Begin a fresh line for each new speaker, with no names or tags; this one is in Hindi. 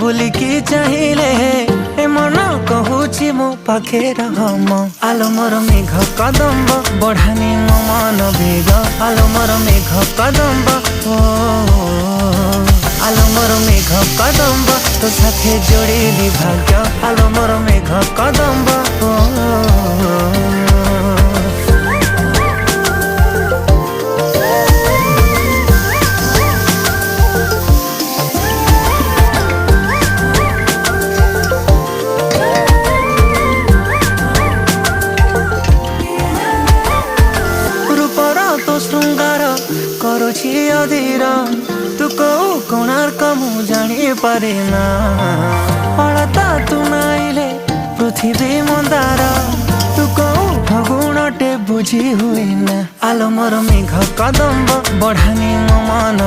बुलिकी चाहिए ए मन कहूची मो पाखे रम आलो मोर मेघ कदम्ब बढ़ानी मो मन बेग आलो मोर मेघ कदम्ब ओ आलो मोर मेघ कदम्ब तो साथे जोड़ेली भाग्य आलो मोर मेघ कदम्ब तो श्रृंगार करुछि अधीर तू कौ कोणार्क मु जानी पारे ना अलता तू नाइले पृथ्वी मंदार तू कौ फगुणटे बुझी हुए ना आलो मोर मेघ कदम्ब बढ़ानी मो मन।